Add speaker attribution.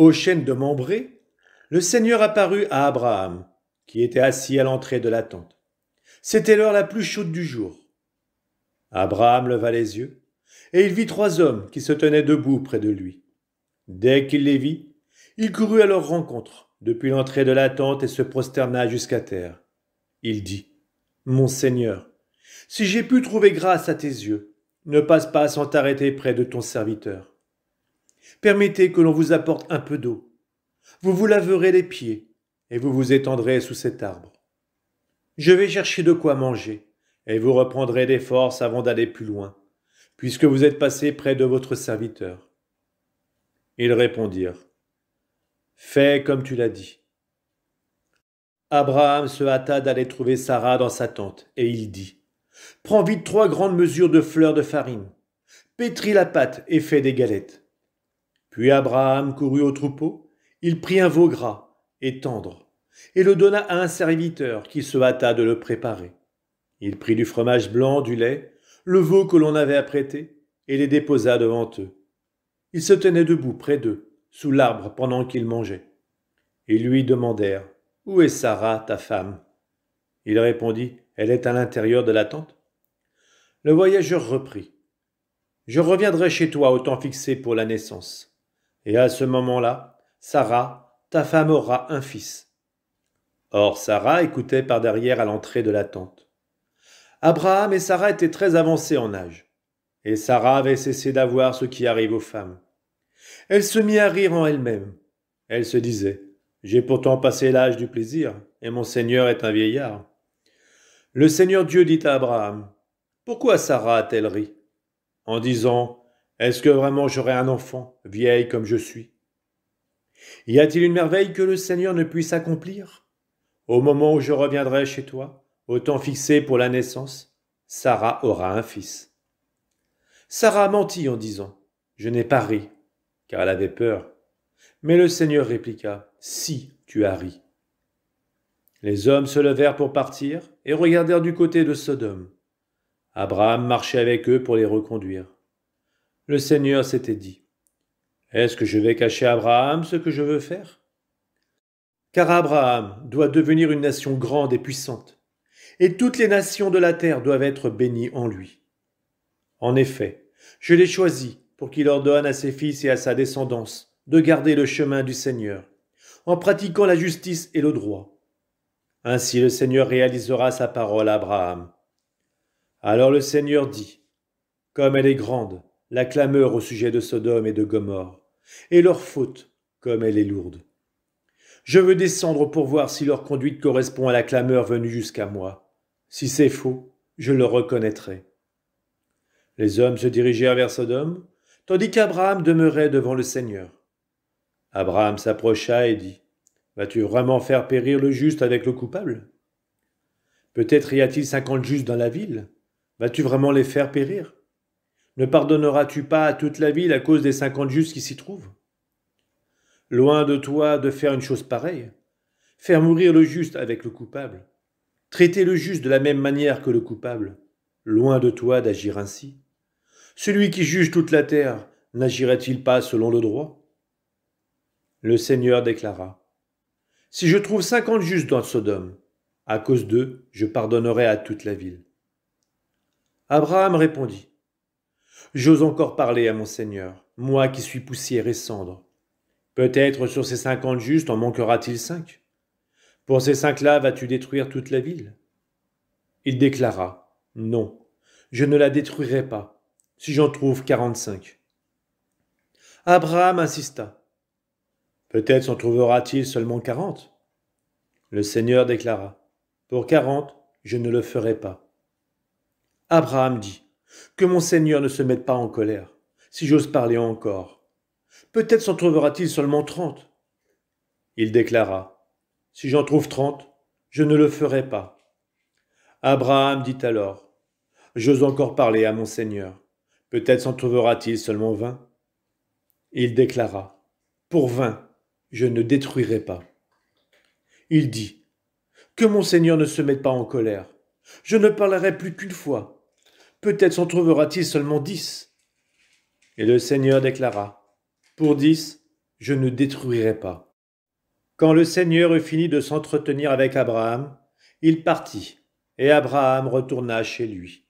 Speaker 1: Au chêne de Mambré, le Seigneur apparut à Abraham, qui était assis à l'entrée de la tente. C'était l'heure la plus chaude du jour. Abraham leva les yeux, et il vit 3 hommes qui se tenaient debout près de lui. Dès qu'il les vit, il courut à leur rencontre, depuis l'entrée de la tente, et se prosterna jusqu'à terre. Il dit, « Mon Seigneur, si j'ai pu trouver grâce à tes yeux, ne passe pas sans t'arrêter près de ton serviteur. Permettez que l'on vous apporte un peu d'eau. Vous vous laverez les pieds, et vous vous étendrez sous cet arbre. Je vais chercher de quoi manger, et vous reprendrez des forces avant d'aller plus loin, puisque vous êtes passé près de votre serviteur. » Ils répondirent, « Fais comme tu l'as dit. » Abraham se hâta d'aller trouver Sarah dans sa tente, et il dit, « Prends vite 3 grandes mesures de fleur de farine, pétris la pâte et fais des galettes. » Puis Abraham courut au troupeau, il prit un veau gras et tendre, et le donna à un serviteur qui se hâta de le préparer. Il prit du fromage blanc, du lait, le veau que l'on avait apprêté, et les déposa devant eux. Ils se tenaient debout près d'eux, sous l'arbre pendant qu'ils mangeaient. Ils lui demandèrent, « Où est Sarah, ta femme ?» Il répondit, « Elle est à l'intérieur de la tente. » Le voyageur reprit, « Je reviendrai chez toi au temps fixé pour la naissance. Et à ce moment-là, Sarah, ta femme, aura un fils. » Or Sarah écoutait par derrière à l'entrée de la tente. Abraham et Sarah étaient très avancés en âge, et Sarah avait cessé d'avoir ce qui arrive aux femmes. Elle se mit à rire en elle-même. Elle se disait, « J'ai pourtant passé l'âge du plaisir, et mon Seigneur est un vieillard. » Le Seigneur Dieu dit à Abraham, « Pourquoi Sarah a-t-elle ri ?» En disant, « Est-ce que vraiment j'aurai un enfant, vieille comme je suis ?» Y a-t-il une merveille que le Seigneur ne puisse accomplir ? Au moment où je reviendrai chez toi, au temps fixé pour la naissance, Sarah aura un fils. Sarah mentit en disant, « Je n'ai pas ri », car elle avait peur. Mais le Seigneur répliqua, « Si tu as ri. » Les hommes se levèrent pour partir et regardèrent du côté de Sodome. Abraham marchait avec eux pour les reconduire. Le Seigneur s'était dit, « Est-ce que je vais cacher à Abraham ce que je veux faire ? Car Abraham doit devenir une nation grande et puissante, et toutes les nations de la terre doivent être bénies en lui. En effet, je l'ai choisi pour qu'il ordonne à ses fils et à sa descendance de garder le chemin du Seigneur, en pratiquant la justice et le droit. Ainsi le Seigneur réalisera sa parole à Abraham. » Alors le Seigneur dit, « Comme elle est grande, la clameur au sujet de Sodome et de Gomorrhe, et leur faute, comme elle est lourde. Je veux descendre pour voir si leur conduite correspond à la clameur venue jusqu'à moi. Si c'est faux, je le reconnaîtrai. » Les hommes se dirigèrent vers Sodome, tandis qu'Abraham demeurait devant le Seigneur. Abraham s'approcha et dit, « Vas-tu vraiment faire périr le juste avec le coupable ? Peut-être y a-t-il 50 justes dans la ville. Vas-tu vraiment les faire périr ? Ne pardonneras-tu pas à toute la ville à cause des 50 justes qui s'y trouvent ? Loin de toi de faire une chose pareille, faire mourir le juste avec le coupable, traiter le juste de la même manière que le coupable, loin de toi d'agir ainsi. Celui qui juge toute la terre n'agirait-il pas selon le droit ? Le Seigneur déclara, « Si je trouve 50 justes dans Sodome, à cause d'eux, je pardonnerai à toute la ville. » Abraham répondit, « J'ose encore parler à mon Seigneur, moi qui suis poussière et cendre. Peut-être sur ces 50 justes en manquera-t-il 5. Pour ces 5-là, vas-tu détruire toute la ville ? » Il déclara, « Non, je ne la détruirai pas, si j'en trouve 45. » Abraham insista. « Peut-être s'en trouvera-t-il seulement 40. » Le Seigneur déclara, « Pour 40, je ne le ferai pas. » Abraham dit, « Que mon Seigneur ne se mette pas en colère, si j'ose parler encore. Peut-être s'en trouvera-t-il seulement 30. » Il déclara, « Si j'en trouve 30, je ne le ferai pas. » Abraham dit alors, « J'ose encore parler à mon Seigneur. Peut-être s'en trouvera-t-il seulement 20. » Il déclara, « Pour 20, je ne détruirai pas. » Il dit, « Que mon Seigneur ne se mette pas en colère. Je ne parlerai plus qu'une fois. Peut-être s'en trouvera-t-il seulement 10. » Et le Seigneur déclara, « Pour 10, je ne détruirai pas. » Quand le Seigneur eut fini de s'entretenir avec Abraham, il partit, et Abraham retourna chez lui.